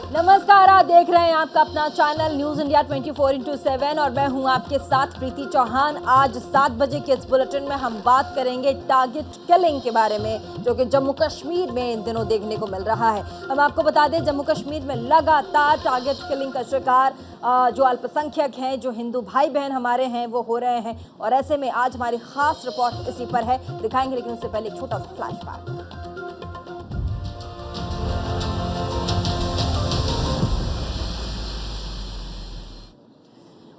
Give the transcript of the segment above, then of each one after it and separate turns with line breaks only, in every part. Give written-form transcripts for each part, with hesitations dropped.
नमस्कार, आप देख रहे हैं आपका अपना चैनल न्यूज इंडिया 24/7 और मैं हूं आपके साथ प्रीति चौहान। आज 7 बजे के इस बुलेटिन में हम बात करेंगे टारगेट किलिंग के बारे में, जो कि जम्मू कश्मीर में इन दिनों देखने को मिल रहा है। हम आपको बता दें, जम्मू कश्मीर में लगातार टारगेट किलिंग का शिकार जो अल्पसंख्यक हैं, जो हिंदू भाई बहन हमारे हैं, वो हो रहे हैं। और ऐसे में आज हमारी खास रिपोर्ट इसी पर है, दिखाएंगे, लेकिन उससे पहले एक छोटा सा फ्लैशबैक।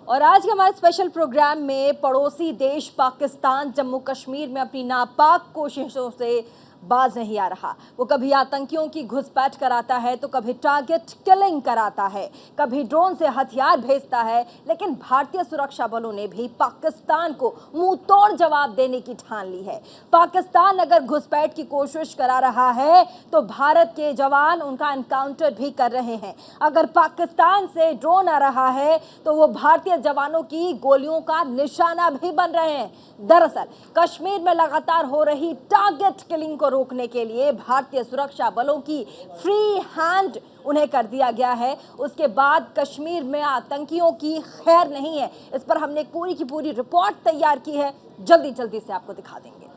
और आज के हमारे स्पेशल प्रोग्राम में पड़ोसी देश पाकिस्तान जम्मू कश्मीर में अपनी नापाक कोशिशों से बाज नहीं आ रहा। वो कभी आतंकियों की घुसपैठ कराता है तो कभी टारगेट किलिंग कराता है, कभी ड्रोन से हथियार भेजता है। लेकिन भारतीय सुरक्षा बलों ने भी पाकिस्तान को मुंह तोड़ जवाब देने की ठान ली है। पाकिस्तान अगर घुसपैठ की कोशिश करा रहा है तो भारत के जवान उनका एनकाउंटर भी कर रहे हैं। अगर पाकिस्तान से ड्रोन आ रहा है तो वो भारतीय जवानों की गोलियों का निशाना भी बन रहे हैं। दरअसल कश्मीर में लगातार हो रही टारगेट किलिंग को रोकने के लिए भारतीय सुरक्षा बलों की फ्री हैंड उन्हें कर दिया गया है। उसके बाद कश्मीर में आतंकियों की खैर नहीं है। इस पर हमने एक पूरी की पूरी रिपोर्ट तैयार की है, जल्दी जल्दी से आपको दिखा देंगे।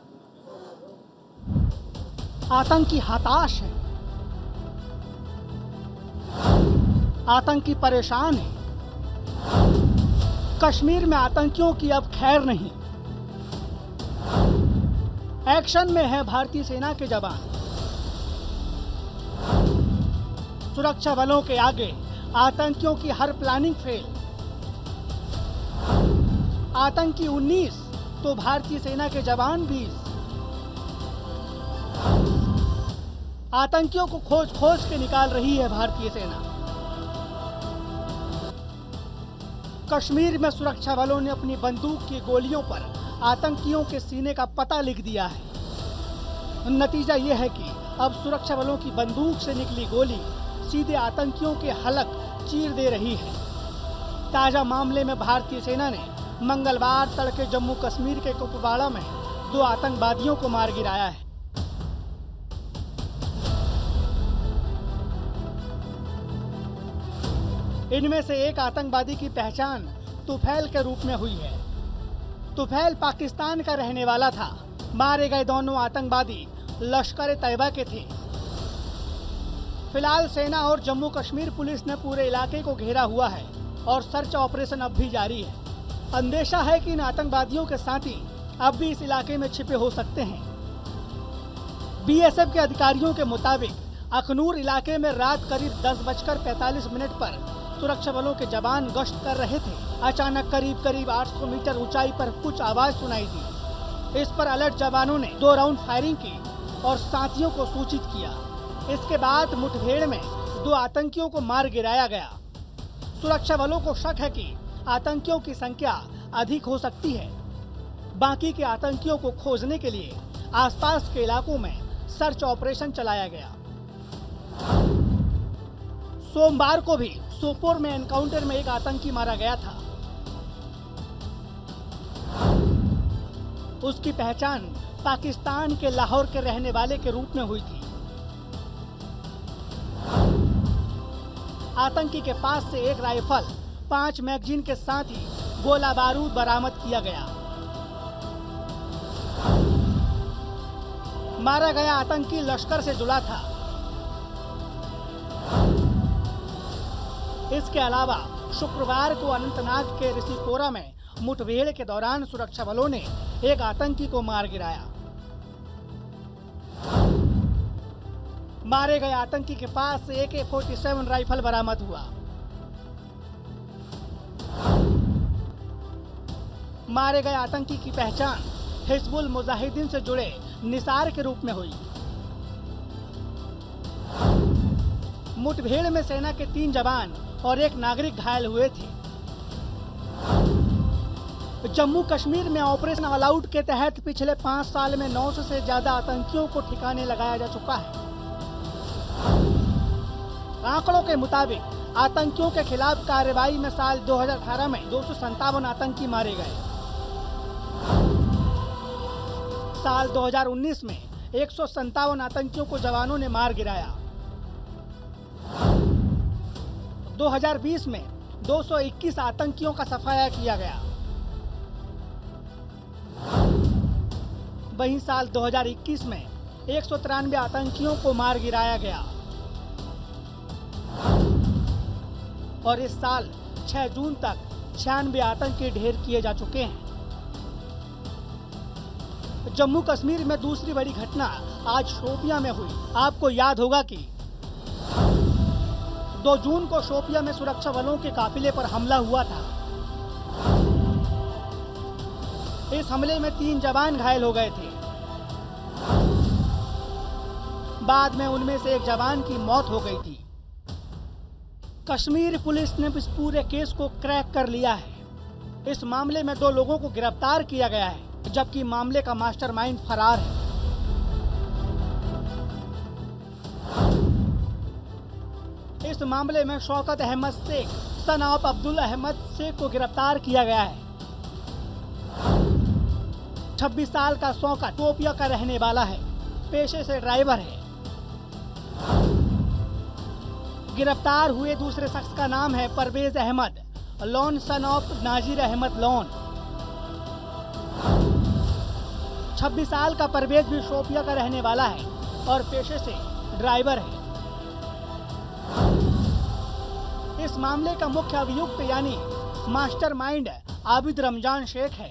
आतंकी हताश है, आतंकी परेशान है। कश्मीर में आतंकियों की अब खैर नहीं। एक्शन में है भारतीय सेना के जवान। सुरक्षा बलों के आगे आतंकियों की हर प्लानिंग फेल। आतंकी 19 तो भारतीय सेना के जवान 20। आतंकियों को खोज खोज के निकाल रही है भारतीय सेना। कश्मीर में सुरक्षा बलों ने अपनी बंदूक की गोलियों पर आतंकियों के सीने का पता लिख दिया है। नतीजा ये है कि अब सुरक्षा बलों की बंदूक से निकली गोली सीधे आतंकियों के हलक चीर दे रही है। ताजा मामले में भारतीय सेना ने मंगलवार तड़के जम्मू कश्मीर के कुपवाड़ा में 2 आतंकवादियों को मार गिराया है। इनमें से एक आतंकवादी की पहचान तुफैल के रूप में हुई है। तुफैल पाकिस्तान का रहने वाला था। मारे गए दोनों आतंकवादी लश्कर तैयबा के थे। फिलहाल सेना और जम्मू कश्मीर पुलिस ने पूरे इलाके को घेरा हुआ है और सर्च ऑपरेशन अब भी जारी है। अंदेशा है कि इन आतंकवादियों के साथी अब भी इस इलाके में छिपे हो सकते हैं। बीएसएफ के अधिकारियों के मुताबिक अखनूर इलाके में रात करीब 10:45 पर सुरक्षा बलों के जवान गश्त कर रहे थे। अचानक करीब 800 मीटर ऊंचाई पर कुछ आवाज सुनाई दी। इस पर अलर्ट जवानों ने 2 राउंड फायरिंग की और साथियों को सूचित किया। इसके बाद मुठभेड़ में 2 आतंकियों को मार गिराया गया। सुरक्षा बलों को शक है कि आतंकियों की संख्या अधिक हो सकती है। बाकी के आतंकियों को खोजने के लिए आसपास के इलाकों में सर्च ऑपरेशन चलाया गया। सोमवार को भी सोपोर में एनकाउंटर में एक आतंकी मारा गया था। उसकी पहचान पाकिस्तान के लाहौर के रहने वाले के रूप में हुई थी। आतंकी के पास से एक राइफल, 5 मैगजीन के साथ ही गोला बारूद बरामद किया गया। मारा गया आतंकी लश्कर से जुड़ा था। इसके अलावा शुक्रवार को अनंतनाग के ऋषिपोरा में मुठभेड़ के दौरान सुरक्षा बलों ने एक आतंकी को मार गिराया। मारे गए आतंकी के पास से AK-47 राइफल बरामद हुआ। मारे गए आतंकी की पहचान हिजबुल मुजाहिदीन से जुड़े निसार के रूप में हुई। मुठभेड़ में सेना के 3 जवान और एक नागरिक घायल हुए थे। जम्मू कश्मीर में ऑपरेशन ऑल आउट के तहत पिछले 5 साल में 900 से ज्यादा आतंकियों को ठिकाने लगाया जा चुका है। आंकड़ों के मुताबिक आतंकियों के खिलाफ कार्रवाई में साल 2018 में 257 आतंकी मारे गए। साल 2019 में 157 आतंकियों को जवानों ने मार गिराया। 2020 में 221 आतंकियों का सफाया किया गया। वहीं साल 2021 में 193 आतंकियों को मार गिराया गया और इस साल 6 जून तक 96 आतंकी ढेर किए जा चुके हैं। जम्मू कश्मीर में दूसरी बड़ी घटना आज शोपियां में हुई। आपको याद होगा कि 2 जून को शोपियां में सुरक्षा बलों के काफिले पर हमला हुआ था। इस हमले में 3 जवान घायल हो गए थे। बाद में उनमें से एक जवान की मौत हो गई थी। कश्मीर पुलिस ने इस पूरे केस को क्रैक कर लिया है। इस मामले में 2 लोगों को गिरफ्तार किया गया है, जबकि मामले का मास्टरमाइंड फरार है। इस मामले में शौकत अहमद शेख सन ऑफ अब्दुल अहमद शेख को गिरफ्तार किया गया है। 26 साल का शौकत शोपियां का रहने वाला है, पेशे से ड्राइवर है। गिरफ्तार हुए दूसरे शख्स का नाम है परवेज अहमद लोन सन ऑफ नाजिर अहमद लोन। 26 साल का परवेज भी शोपियां का रहने वाला है और पेशे से ड्राइवर है। इस मामले का मुख्य अभियुक्त यानी मास्टरमाइंड आबिद रमजान शेख है।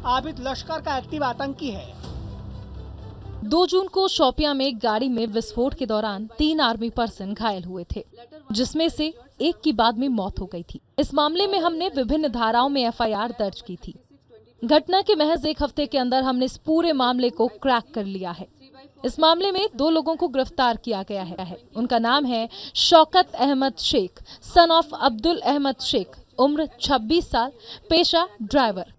आबिद लश्कर का एक्टिव आतंकी है।
2 जून को शोपियां में गाड़ी में विस्फोट के दौरान 3 आर्मी पर्सन घायल हुए थे, जिसमें से एक की बाद में मौत हो गई थी। इस मामले में हमने विभिन्न धाराओं में एफआईआर दर्ज की थी। घटना के महज 1 हफ्ते के अंदर हमने इस पूरे मामले को क्रैक कर लिया है। इस मामले में 2 लोगों को गिरफ्तार किया गया है। उनका नाम है शौकत अहमद शेख सन ऑफ अब्दुल अहमद शेख, उम्र 26 साल, पेशा ड्राइवर,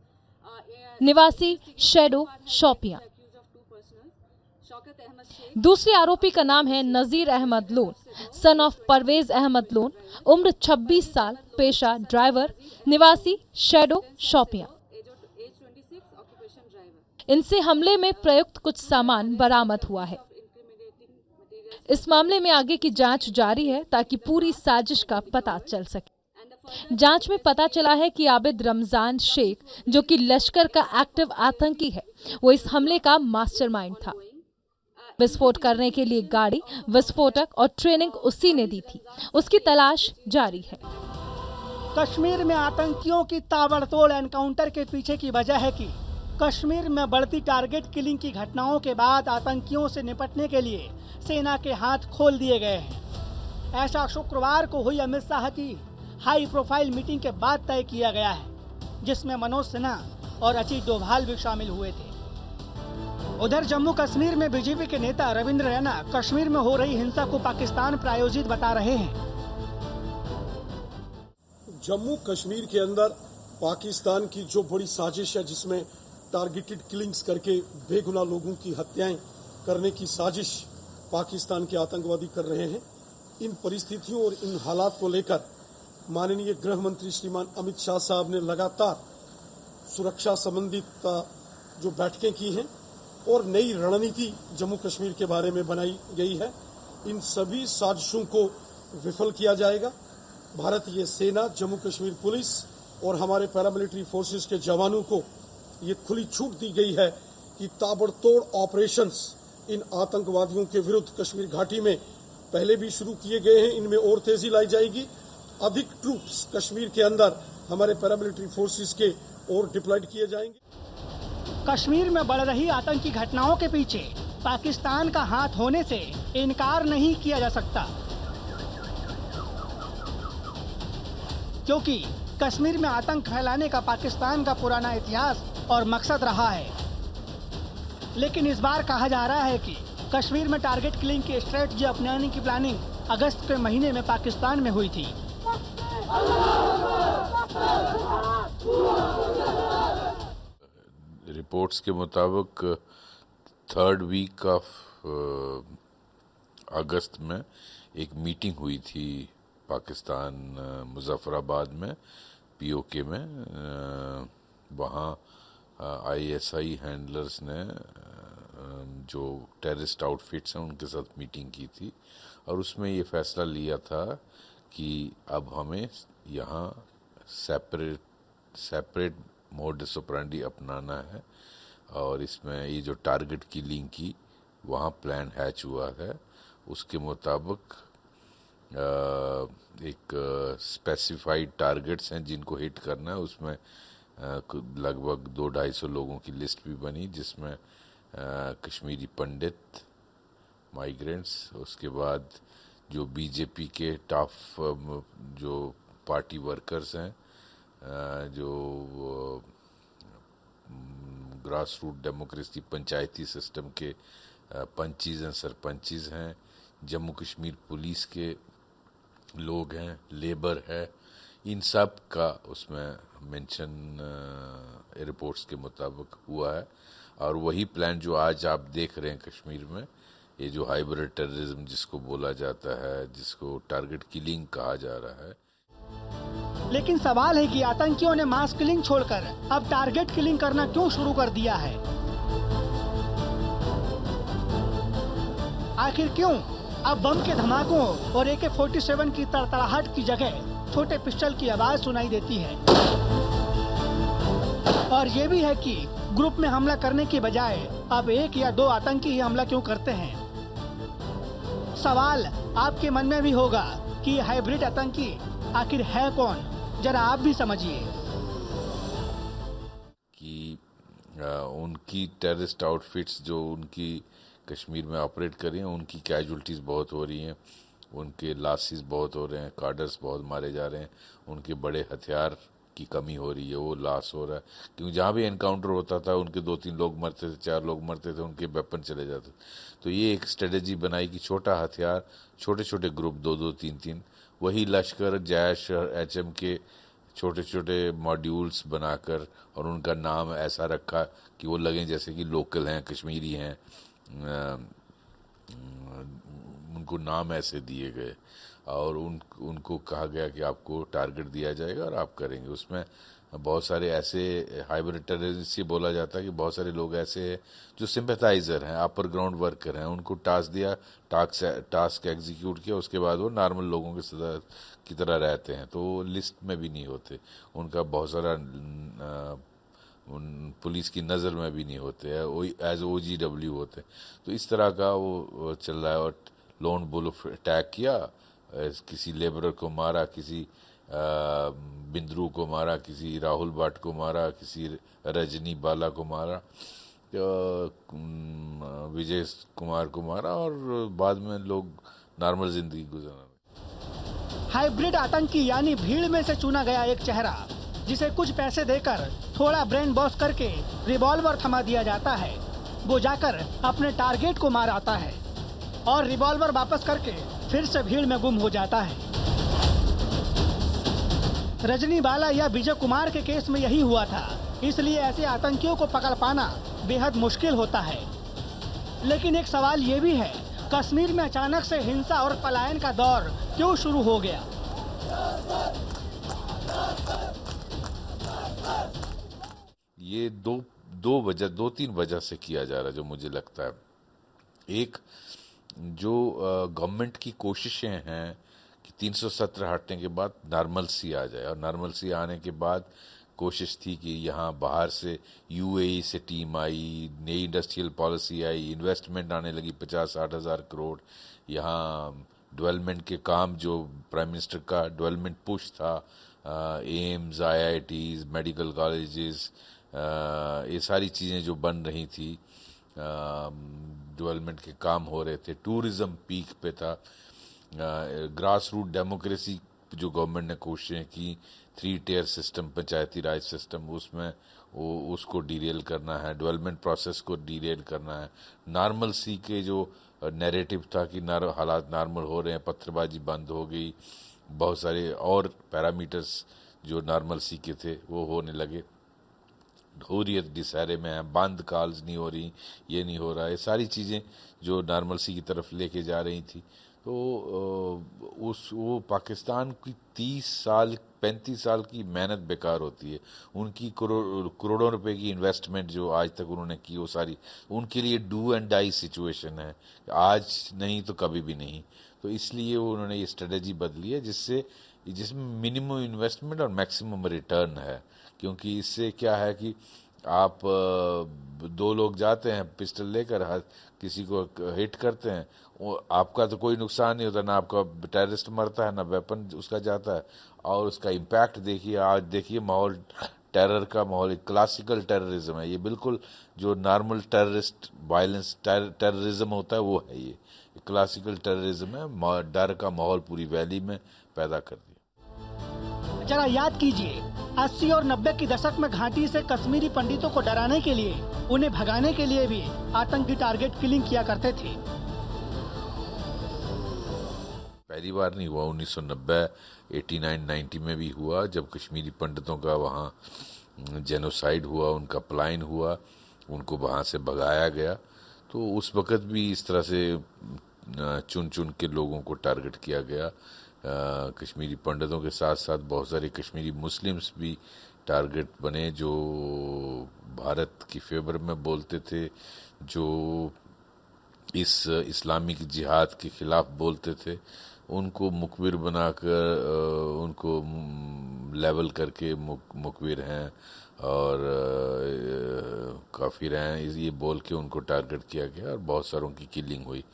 निवासी शेडो शोपियां। दूसरे आरोपी का नाम है नजीर अहमद लोन सन ऑफ परवेज अहमद लोन, उम्र 26 साल, पेशा ड्राइवर, निवासी शेडो शोपियां। इनसे हमले में प्रयुक्त कुछ सामान बरामद हुआ है। इस मामले में आगे की जांच जारी है ताकि पूरी साजिश का पता चल सके। जांच में पता चला है कि आबिद रमजान शेख, जो कि लश्कर का एक्टिव आतंकी है, वो इस हमले का मास्टरमाइंड था। विस्फोट करने के लिए गाड़ी, विस्फोटक और ट्रेनिंग उसी ने दी थी। उसकी तलाश जारी है।
कश्मीर में आतंकियों की ताबड़तोड़ एनकाउंटर के पीछे की वजह है कि कश्मीर में बढ़ती टारगेट किलिंग की घटनाओं के बाद आतंकियों से निपटने के लिए सेना के हाथ खोल दिए गए हैं। ऐसा शुक्रवार को हुई अमित शाह की हाई प्रोफाइल मीटिंग के बाद तय किया गया है, जिसमें मनोज सिन्हा और अजीत डोभाल भी शामिल हुए थे। उधर जम्मू कश्मीर में बीजेपी के नेता रविंद्र रैना कश्मीर में हो रही हिंसा को पाकिस्तान प्रायोजित बता रहे हैं।
जम्मू कश्मीर के अंदर पाकिस्तान की जो बड़ी साजिश है, जिसमें टारगेटेड किलिंग्स करके बेगुनाह लोगों की हत्याएं करने की साजिश पाकिस्तान के आतंकवादी कर रहे हैं, इन परिस्थितियों और इन हालात को लेकर माननीय गृह मंत्री श्रीमान अमित शाह साहब ने लगातार सुरक्षा संबंधित जो बैठकें की हैं और नई रणनीति जम्मू कश्मीर के बारे में बनाई गई है। इन सभी साजिशों को विफल किया जाएगा। भारतीय सेना, जम्मू कश्मीर पुलिस और हमारे पैरामिलिट्री फोर्सेस के जवानों को ये खुली छूट दी गई है कि ताबड़तोड़ ऑपरेशंस इन आतंकवादियों के विरुद्ध कश्मीर घाटी में पहले भी शुरू किए गए हैं, इनमें और तेजी लाई जाएगी। अधिक ट्रूप्स कश्मीर के अंदर हमारे पैरामिलिट्री फोर्सेस के और डिप्लॉयड किए जाएंगे।
कश्मीर में बढ़ रही आतंकी घटनाओं के पीछे पाकिस्तान का हाथ होने से इनकार नहीं किया जा सकता, क्योंकि कश्मीर में आतंक फैलाने का पाकिस्तान का पुराना इतिहास और मकसद रहा है। लेकिन इस बार कहा जा रहा है कि कश्मीर में टारगेट किलिंग की स्ट्रेटजी अपनाने की प्लानिंग अगस्त के महीने में पाकिस्तान में हुई थी।
रिपोर्ट्स के मुताबिक 3rd वीक ऑफ अगस्त में एक मीटिंग हुई थी पाकिस्तान मुजफ्फराबाद में, पीओके में। वहाँ आईएसआई हैंडलर्स ने जो टेररिस्ट आउटफिट्स हैं उनके साथ मीटिंग की थी और उसमें ये फैसला लिया था कि अब हमें यहाँ सेपरेट मोडस ऑपरेंडी अपनाना है और इसमें ये जो टारगेट किलिंग की वहाँ प्लान हैच हुआ है उसके मुताबिक एक स्पेसिफाइड टारगेट्स हैं जिनको हिट करना है। उसमें लगभग 200-250 लोगों की लिस्ट भी बनी जिसमें कश्मीरी पंडित, माइग्रेंट्स, उसके बाद जो बीजेपी के टॉप जो पार्टी वर्कर्स हैं, जो ग्रास रूट डेमोक्रेसी पंचायती सिस्टम के पंचीज एंड सरपंचीज हैं, जम्मू कश्मीर पुलिस के लोग हैं, लेबर है, इन सब का उसमें मेंशन रिपोर्ट्स के मुताबिक हुआ है। और वही प्लान जो आज आप देख रहे हैं कश्मीर में, ये जो हाइब्रिड टेररिज्म जिसको बोला जाता है, जिसको टारगेट किलिंग कहा जा रहा है।
लेकिन सवाल है कि आतंकियों ने मास किलिंग छोड़कर अब टारगेट किलिंग करना क्यों शुरू कर दिया है? आखिर क्यों अब बम के धमाकों और AK-47 की तड़तड़ाहट की जगह छोटे पिस्टल की आवाज सुनाई देती है? और ये भी है कि ग्रुप में हमला करने की बजाय अब 1 या 2 आतंकी ही हमला क्यों करते हैं? सवाल आपके मन में भी होगा कि हाइब्रिड आतंकी आखिर है कौन? जरा आप भी समझिए
कि उनकी टेररिस्ट आउटफिट्स जो उनकी कश्मीर में ऑपरेट कर रही हैं, उनकी कैजुअलिटीज़ बहुत हो रही हैं, उनके लॉसेस बहुत हो रहे हैं, कार्डर्स बहुत मारे जा रहे हैं, उनके बड़े हथियार की कमी हो रही है, वो लॉस हो रहा है। क्योंकि जहाँ भी एनकाउंटर होता था उनके 2-3 लोग मरते थे, 4 लोग मरते थे, उनके वेपन चले जाते थे। तो ये एक स्ट्रेटजी बनाई कि छोटा हथियार, छोटे छोटे ग्रुप 2-2, 3-3, वही लश्कर, जैश और HM के छोटे छोटे मॉड्यूल्स बनाकर और उनका नाम ऐसा रखा कि वो लगें जैसे कि लोकल हैं, कश्मीरी हैं, उनको नाम ऐसे दिए गए और उनको कहा गया कि आपको टारगेट दिया जाएगा और आप करेंगे। उसमें बहुत सारे ऐसे हाइब्रिड टेररिस्ट से बोला जाता है कि बहुत सारे लोग ऐसे हैं जो सिंपैथाइजर हैं, अपर ग्राउंड वर्कर हैं, उनको टास्क दिया, टास्क एग्जीक्यूट किया, उसके बाद वो नॉर्मल लोगों की तरह रहते हैं, तो लिस्ट में भी नहीं होते, उनका बहुत सारा पुलिस की नज़र में भी नहीं होते हैं, एज OGW होते। तो इस तरह का वो चल रहा है। और लोन वुल्फ अटैक किया, किसी लेबरर को मारा, किसी बिंद्रू को मारा, किसी राहुल भट्ट को मारा, किसी रजनी बाला को मारा, विजय कुमार को मारा और बाद में लोग नॉर्मल जिंदगी गुजारा।
हाइब्रिड आतंकी यानी भीड़ में से चुना गया एक चेहरा जिसे कुछ पैसे देकर थोड़ा ब्रेन वॉश करके रिवॉल्वर थमा दिया जाता है, वो जाकर अपने टारगेट को मार आता है और रिवॉल्वर वापस करके फिर से भीड़ में गुम हो जाता है। रजनी बाला या विजय कुमार के केस में यही हुआ था, इसलिए ऐसे आतंकियों को पकड़ पाना बेहद मुश्किल होता है। लेकिन एक सवाल ये भी है, कश्मीर में अचानक से हिंसा और पलायन का दौर क्यों शुरू हो गया?
ये दो 3 वजह से किया जा रहा है जो मुझे लगता है। एक, जो गवर्नमेंट की कोशिशें हैं कि 317 हटने के बाद नॉर्मल सी आ जाए, और नॉर्मल सी आने के बाद कोशिश थी कि यहाँ बाहर से UAE से टीम आई, नई इंडस्ट्रियल पॉलिसी आई, इन्वेस्टमेंट आने लगी 50-60 हज़ार करोड़, यहाँ डेवलपमेंट के काम जो प्राइम मिनिस्टर का डेवलपमेंट पुश था, एम्स, IITs, मेडिकल कॉलेजेस, ये सारी चीज़ें जो बन रही थी, डेवलपमेंट के काम हो रहे थे, टूरिज़्म पीक पे था, ग्रास रूट डेमोक्रेसी जो गवर्नमेंट ने कोशिशें की, 3 टियर सिस्टम, पंचायती राज सिस्टम, उसमें उसको डीरेल करना है, डेवलपमेंट प्रोसेस को डीरेल करना है, नॉर्मल सी के जो नैरेटिव था कि हालात नॉर्मल हो रहे हैं, पत्थरबाजी बंद हो गई, बहुत सारे और पैरामीटर्स जो नॉर्मल सी के थे वो होने लगे, हुर्रियत डिसहरे में है, बंद कॉल्स नहीं हो रही, ये नहीं हो रहा है, सारी चीज़ें जो नॉर्मल सी की तरफ लेके जा रही थी, तो वो पाकिस्तान की 35 साल की मेहनत बेकार होती है। उनकी करोड़ों रुपए की इन्वेस्टमेंट जो आज तक उन्होंने की, वो सारी उनके लिए डू एंड डाई सिचुएशन है, आज नहीं तो कभी भी नहीं। तो इसलिए उन्होंने ये स्ट्रेटेजी बदली है जिसमें मिनिमम इन्वेस्टमेंट और मैक्सिमम रिटर्न है। क्योंकि इससे क्या है कि आप दो लोग जाते हैं पिस्टल लेकर, किसी को हिट करते हैं, आपका तो कोई नुकसान नहीं होता, ना आपका टेररिस्ट मरता है, ना वेपन उसका जाता है, और उसका इम्पैक्ट देखिए। आज देखिए माहौल, टेरर का माहौल, क्लासिकल टेररिज्म है ये, बिल्कुल जो नॉर्मल टेररिस्ट वायलेंस टेररिज्म होता है वो है ये क्लासिकल टेररिज्म है। डर का माहौल पूरी वैली में पैदा कर दिया।
जरा याद कीजिए, 80 और 90 के दशक में घाटी से कश्मीरी पंडितों को डराने के लिए, उन्हें भगाने के लिए भी आतंकी टारगेट किलिंग किया करते थे।
पहली बार नहीं हुआ, 1990, 89, 90 में भी हुआ, जब कश्मीरी पंडितों का वहाँ जेनोसाइड हुआ, उनका पलायन हुआ, उनको वहाँ से भगाया गया। तो उस वक़्त भी इस तरह से चुन चुन के लोगों को टारगेट किया गया। कश्मीरी पंडितों के साथ साथ बहुत सारे कश्मीरी मुस्लिम्स भी टारगेट बने, जो भारत की फेवर में बोलते थे, जो इस इस्लामिक जिहाद के खिलाफ बोलते थे। उनको मुखबिर बनाकर उनको लेवल करके मुखबिर हैं और काफिर हैं, ये बोल के उनको टारगेट किया गया और बहुत सारों की किलिंग हुई,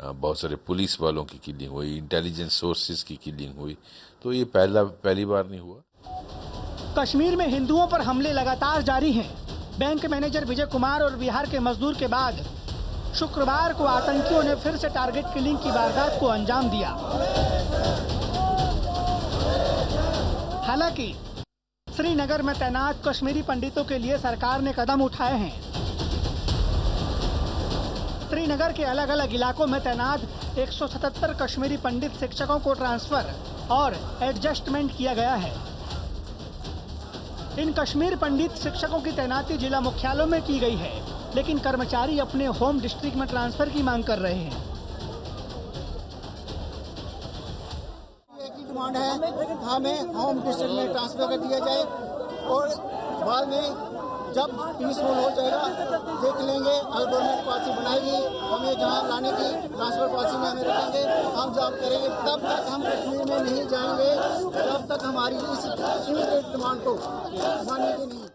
बहुत सारे पुलिस वालों की किलिंग हुई, इंटेलिजेंस सोर्सेज की किलिंग हुई। तो ये पहली बार नहीं हुआ।
कश्मीर में हिंदुओं पर हमले लगातार जारी हैं। बैंक मैनेजर विजय कुमार और बिहार के मजदूर के बाद शुक्रवार को आतंकियों ने फिर से टारगेट किलिंग की वारदात को अंजाम दिया। हालांकि श्रीनगर में तैनात कश्मीरी पंडितों के लिए सरकार ने कदम उठाए हैं। श्रीनगर के अलग अलग इलाकों में तैनात 177 कश्मीरी पंडित शिक्षकों को ट्रांसफर और एडजस्टमेंट किया गया है। इन कश्मीर पंडित शिक्षकों की तैनाती जिला मुख्यालयों में की गई है, लेकिन कर्मचारी अपने होम डिस्ट्रिक्ट में ट्रांसफर की मांग कर रहे हैं।
एक ही डिमांड है, हमें होम डिस्ट्रिक्ट में ट्रांसफर कर दिया जाए और बाद में जब पीसफुल हो जाएगा देख लेंगे। अगर गवर्नमेंट पॉलिसी बनाएगी हमें जहाँ लाने की ट्रांसफर पॉलिसी में हमें रखेंगे, हम जॉब करेंगे। तब तक हम कश्मीर में नहीं जाएंगे जब तक हमारी इस डिमांड को मानेंगे नहीं।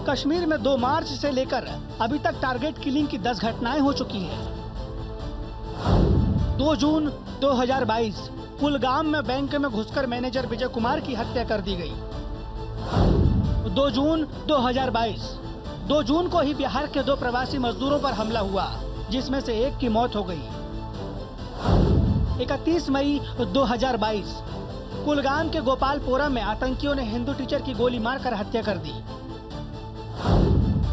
कश्मीर में 2 मार्च से लेकर अभी तक टारगेट किलिंग की 10 घटनाएं हो चुकी हैं। 2 जून 2022 कुलगाम में बैंक में घुसकर मैनेजर विजय कुमार की हत्या कर दी गई। 2 जून 2022 2 जून को ही बिहार के 2 प्रवासी मजदूरों पर हमला हुआ, जिसमें से एक की मौत हो गई। 31 मई 2022 कुलगाम के गोपालपोरा में आतंकियों ने हिंदू टीचर की गोली मारकर हत्या कर दी।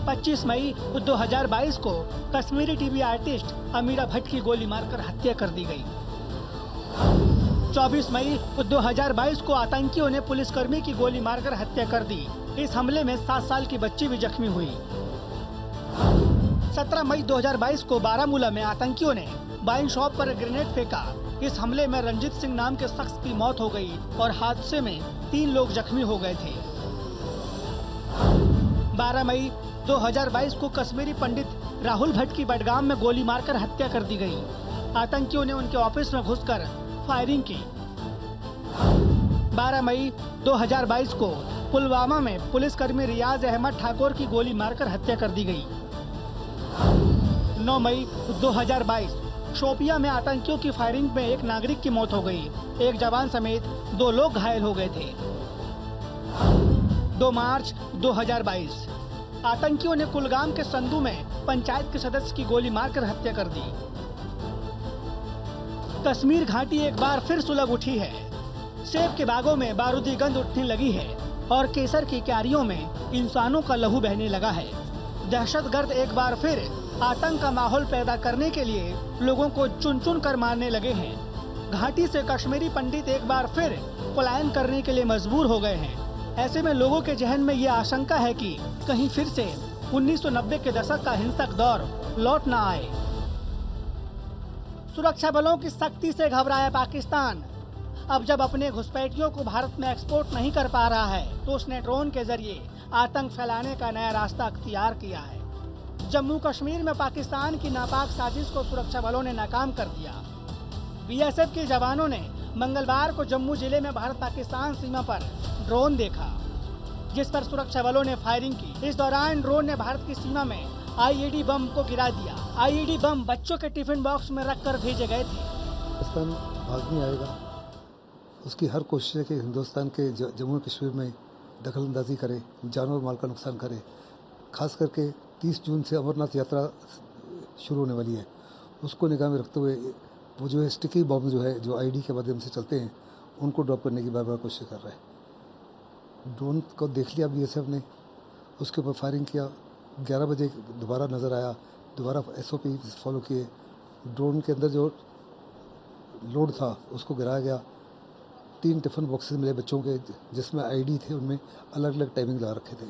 25 मई 2022 को कश्मीरी टीवी आर्टिस्ट अमीरा भट्ट की गोली मारकर हत्या कर दी गई। 24 मई 2022 को आतंकियों ने पुलिसकर्मी की गोली मारकर हत्या कर दी। इस हमले में 7 साल की बच्ची भी जख्मी हुई। 17 मई 2022 को बारामूला में आतंकियों ने वाइन शॉप पर ग्रेनेड फेंका। इस हमले में रंजीत सिंह नाम के शख्स की मौत हो गई और हादसे में 3 लोग जख्मी हो गए थे। 12 मई 2022 को कश्मीरी पंडित राहुल भट्ट की बडगाम में गोली मारकर हत्या कर दी गई। आतंकियों ने उनके ऑफिस में घुसकर फायरिंग की। 12 मई 2022 को पुलवामा में पुलिसकर्मी रियाज अहमद ठाकुर की गोली मारकर हत्या कर दी गई। 9 मई 2022 शोपिया में आतंकियों की फायरिंग में एक नागरिक की मौत हो गई। एक जवान समेत 2 लोग घायल हो गए थे। 2 मार्च 2022 आतंकियों ने कुलगाम के संधू में पंचायत के सदस्य की गोली मारकर हत्या कर दी। कश्मीर घाटी एक बार फिर सुलग उठी है। सेब के बागों में बारूदी गंध उठने लगी है और केसर की क्यारियों में इंसानों का लहू बहने लगा है। दहशतगर्द एक बार फिर आतंक का माहौल पैदा करने के लिए लोगों को चुन चुन कर मारने लगे हैं। घाटी से कश्मीरी पंडित एक बार फिर पलायन करने के लिए मजबूर हो गए हैं। ऐसे में लोगों के जहन में ये आशंका है कि कहीं फिर से 1990 के दशक का हिंसक दौर लौट न आए। सुरक्षा बलों की सख्ती से घबराया पाकिस्तान। अब जब अपने घुसपैठियों को भारत में एक्सपोर्ट नहीं कर पा रहा है तो उसने ड्रोन के जरिए आतंक फैलाने का नया रास्ता अख्तियार किया है। जम्मू कश्मीर में पाकिस्तान की नापाक साजिश को सुरक्षा बलों ने नाकाम कर दिया। बीएसएफ के जवानों ने मंगलवार को जम्मू जिले में भारत पाकिस्तान सीमा पर ड्रोन देखा, जिस पर सुरक्षा बलों ने फायरिंग की। इस दौरान ड्रोन ने भारत की सीमा में आईईडी बम को गिरा दिया। आईईडी बम बच्चों के टिफिन बॉक्स में रखकर भेजे गए थे।
पाकिस्तान भाग नहीं आएगा, उसकी हर कोशिश है कि हिंदुस्तान के जम्मू कश्मीर में दखलंदाजी करे, जान और माल का नुकसान करे। खास करके 30 जून से अमरनाथ यात्रा शुरू होने वाली है, उसको निगाह में रखते हुए वो जो है स्टिकी बम जो है जो आईडी के माध्यम से चलते हैं उनको ड्रॉप करने की बार बार कोशिश कर रहा है। ड्रोन को देख लिया बीएसएफ ने, उसके ऊपर फायरिंग किया। 11 बजे दोबारा नज़र आया, दोबारा एसओपी फॉलो किए। ड्रोन के अंदर जो लोड था उसको गिराया गया। 3 टिफ़िन बॉक्सेस मिले बच्चों के जिसमें आईडी थे, उनमें अलग अलग टाइमिंग लगा रखे थे।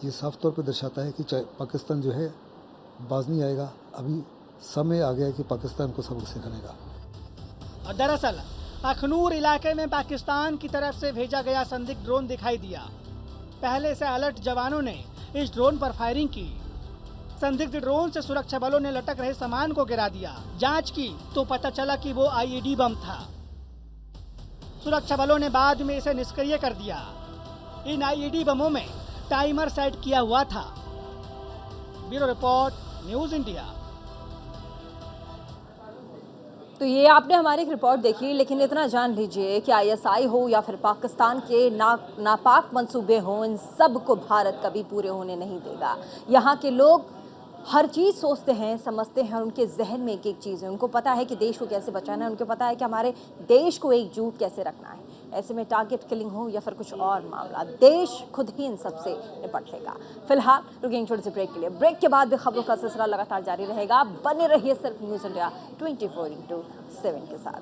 ये साफ तौर पर दर्शाता है कि पाकिस्तान जो है बाज नहीं आएगा। अभी समय आ गया कि पाकिस्तान को सबक सिखाने का।
और दरअसल अखनूर इलाके में पाकिस्तान की तरफ से भेजा गया संदिग्ध ड्रोन दिखाई दिया। पहले से अलर्ट जवानों ने इस ड्रोन पर फायरिंग की। संदिग्ध ड्रोन से सुरक्षा बलों ने लटक रहे सामान को गिरा दिया। जांच की तो पता चला कि वो आईईडी बम था। सुरक्षा बलों ने बाद में इसे निष्क्रिय कर दिया। इन आईईडी बमों में टाइमर सेट किया हुआ था। Bureau report, news India.
तो ये आपने हमारी एक रिपोर्ट देखी, लेकिन इतना जान लीजिए कि आईएसआई हो या फिर पाकिस्तान के नापाक मंसूबे हों, इन सब को भारत कभी पूरे होने नहीं देगा। यहाँ के लोग हर चीज़ सोचते हैं, समझते हैं, और उनके जहन में एक एक चीज़ है। उनको पता है कि देश को कैसे बचाना है, उनको पता है कि हमारे देश को एकजुट कैसे रखना है। ऐसे में टारगेट किलिंग हो या फिर कुछ और मामला, देश खुद ही इन सब से निपट लेगा। फिलहाल रुकेंगे छोटे से ब्रेक के लिए। ब्रेक के बाद भी खबरों का सिलसिला लगातार जारी रहेगा। बने रहिए सिर्फ न्यूज़ इंडिया 24/7 के साथ।